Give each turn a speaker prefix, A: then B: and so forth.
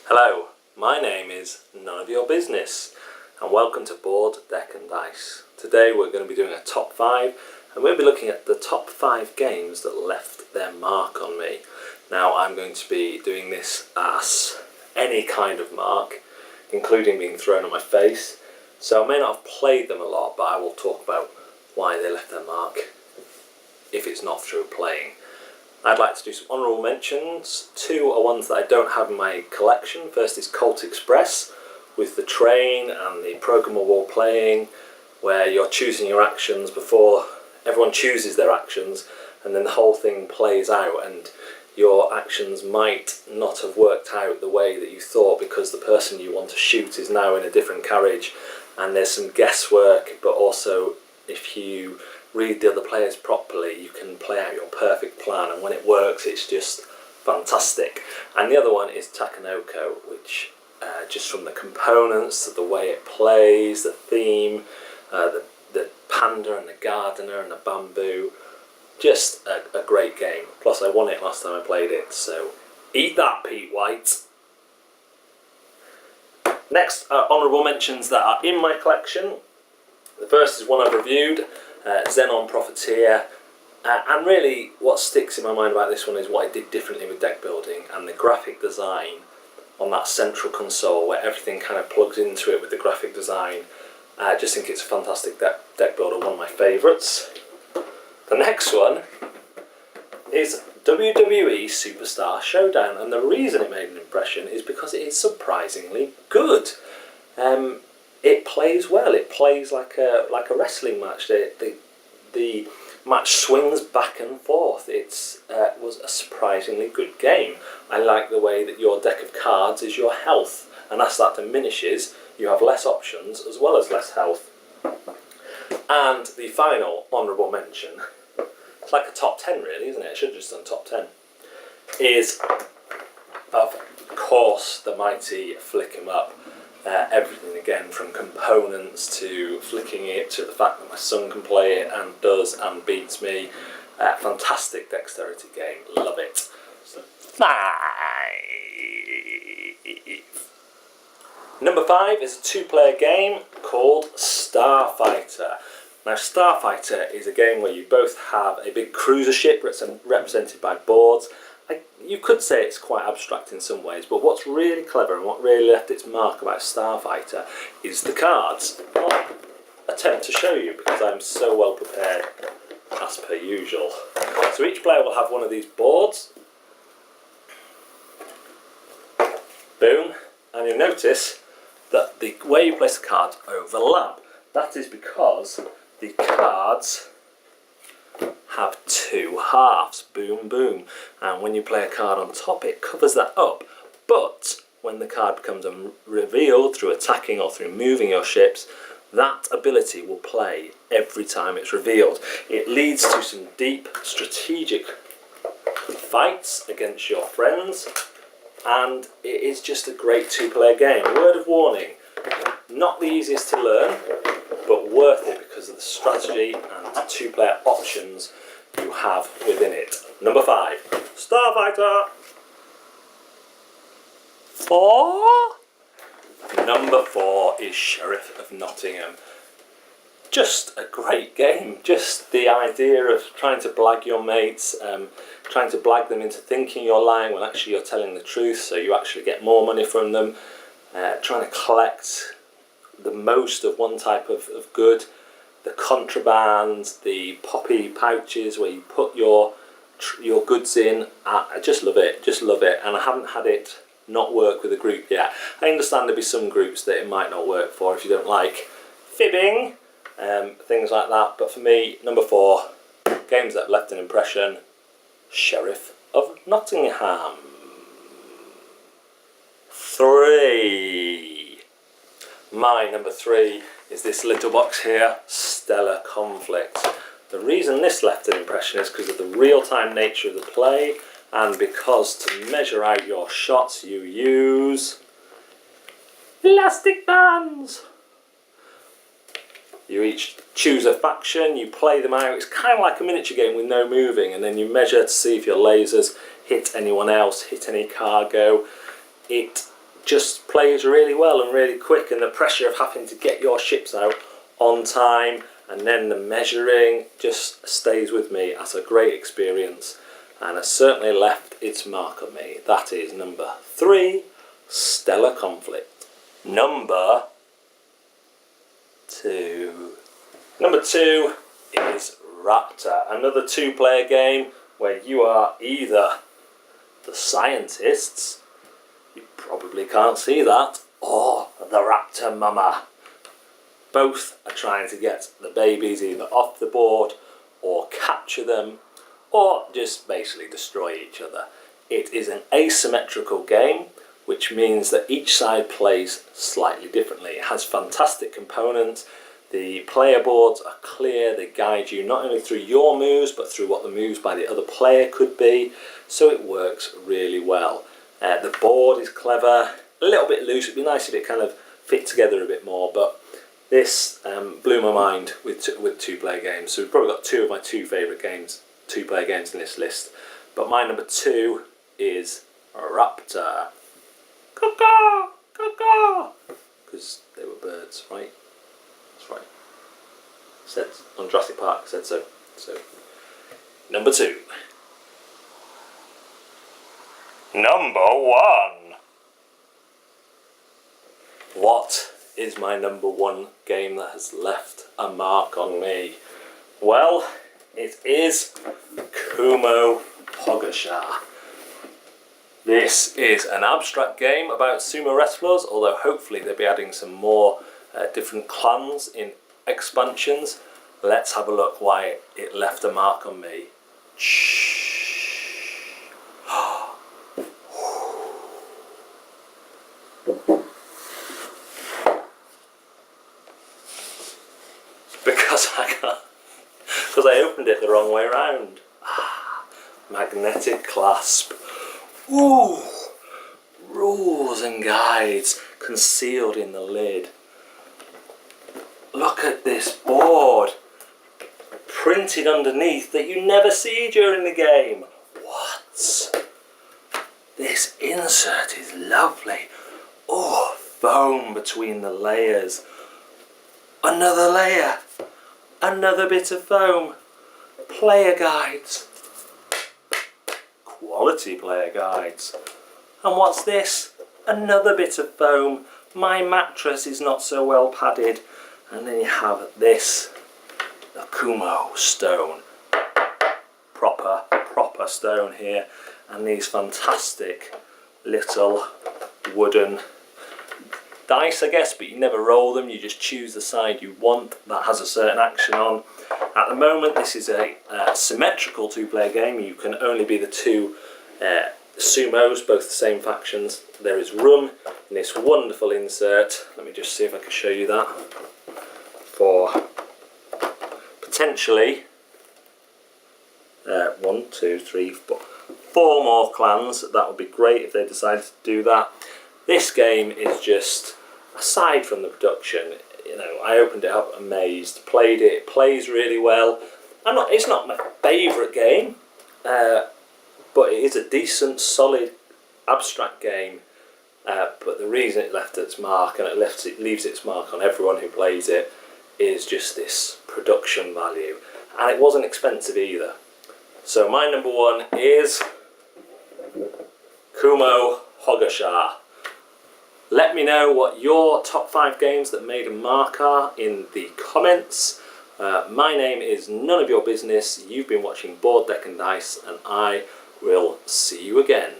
A: Hello, my name is None of Your Business and welcome to Board, Deck and Dice. Today we're going to be doing a top 5 and we'll be looking at the top 5 games that left their mark on me. Now I'm going to be doing this as any kind of mark, including being thrown on my face, so I may not have played them a lot, but I will talk about why they left their mark if it's not through playing. I'd like to do some honourable mentions. 2 are ones that I don't have in my collection. First is Colt Express, with the train and the programmable playing, where you're choosing your actions before everyone chooses their actions, and then the whole thing plays out, and your actions might not have worked out the way that you thought because the person you want to shoot is now in a different carriage, and there's some guesswork, but also if you read the other players properly you can play out your perfect plan, and when it works it's just fantastic. And the other one is Takenoko, which just from the components to the way it plays, the theme, the panda and the gardener and the bamboo, just a great game. Plus I won it last time I played it, so eat that, Pete White. Next are honourable mentions that are in my collection. The first is one I've reviewed, Xenon Profiteer, and really what sticks in my mind about this one is what I did differently with deck building and the graphic design on that central console where everything kind of plugs into it with the graphic design. I just think it's a fantastic deck builder, one of my favourites. The next one is WWE Superstar Showdown, and the reason it made an impression is because it is surprisingly good. It plays well. It plays like a wrestling match. The match swings back and forth. It was a surprisingly good game. I like the way that your deck of cards is your health, and as that diminishes, you have less options as well as less health. And the final honourable mention, it's like a top 10 really, isn't it? I should have just done top 10, is of course the mighty Flick 'em Up. Everything again, from components to flicking it to the fact that my son can play it and does and beats me. Fantastic dexterity game, love it. So 5. Number 5 is a 2-player game called Starfighter. Now Starfighter is a game where you both have a big cruiser ship represented by boards. You could say it's quite abstract in some ways, but what's really clever and what really left its mark about Starfighter is the cards. I'll attempt to show you because I'm so well prepared as per usual. So each player will have one of these boards. Boom. And you'll notice that the way you place the cards overlap. That is because the cards have 2 halves, boom boom, and when you play a card on top it covers that up, but when the card becomes revealed through attacking or through moving your ships, that ability will play every time it's revealed. It leads to some deep strategic fights against your friends, and it is just a great 2-player game. Word of warning, not the easiest to learn, but worth it because of the strategy and 2-player options you have within it. Number 5, Starfighter. 4. Number 4 is Sheriff of Nottingham. Just a great game. Just the idea of trying to blag your mates, trying to blag them into thinking you're lying when actually you're telling the truth, so you actually get more money from them. Trying to collect the most of one type of good, the contraband, the poppy pouches where you put your goods in. I just love it, and I haven't had it not work with a group yet. I understand there'll be some groups that it might not work for if you don't like fibbing, things like that, but for me, number 4, games that have left an impression, Sheriff of Nottingham. 3. My number 3 is this little box here, Stellar Conflict. The reason this left an impression is because of the real-time nature of the play, and because to measure out your shots you use elastic bands. You each choose a faction, you play them out. It's kind of like a miniature game with no moving, and then you measure to see if your lasers hit anyone else, hit any cargo. It just plays really well and really quick, and the pressure of having to get your ships out on time and then the measuring just stays with me as a great experience, and has certainly left its mark on me. That is number 3, Stellar Conflict. Number 2. Number 2 is Raptor, another 2-player game where you are either the scientists, you probably can't see that, or the Raptor mama. Both are trying to get the babies either off the board or capture them or just basically destroy each other. It is an asymmetrical game, which means that each side plays slightly differently. It has fantastic components. The player boards are clear, they guide you not only through your moves but through what the moves by the other player could be, so it works really well. The board is clever, a little bit loose. It'd be nice if it kind of fit together a bit more, but this blew my mind with 2-player games. So we've probably got 2 of my 2 favourite games, 2-player games in this list. But my number 2 is Raptor. Caw-caw, caw-caw, because they were birds, right? That's right. Said on Jurassic Park, said so. So, number 2. Number 1. What is my number 1 game that has left a mark on me? Well, it is KUMO Hogosha. This is an abstract game about sumo wrestlers, although hopefully they'll be adding some more different clans in expansions. Let's have a look why it left a mark on me. Because I opened it the wrong way around. Magnetic clasp. Ooh! Rules and guides concealed in the lid. Look at this board printed underneath that you never see during the game. What? This insert is lovely. Oh, foam between the layers. Another layer. Another bit of foam. Player guides. Quality player guides. And what's this? Another bit of foam. My mattress is not so well padded. And then you have this, the KUMO stone. Proper stone here. And these fantastic little wooden dice, I guess, but you never roll them, you just choose the side you want that has a certain action on. At the moment this is a symmetrical 2-player game. You can only be the 2 sumos, both the same factions. There is room in this wonderful insert. Let me just see if I can show you that. For potentially 1, 2, 3, 4 more clans. That would be great if they decided to do that. This game is just, aside from the production, you know, I opened it up amazed, played it, it plays really well. It's not my favourite game, but it is a decent, solid, abstract game. But the reason it left its mark, and it leaves its mark on everyone who plays it, is just this production value. And it wasn't expensive either. So my number 1 is KUMO Hogosha. Let me know what your top 5 games that made a mark are in the comments. My name is None of Your Business. You've been watching Board, Deck and Dice, and I will see you again.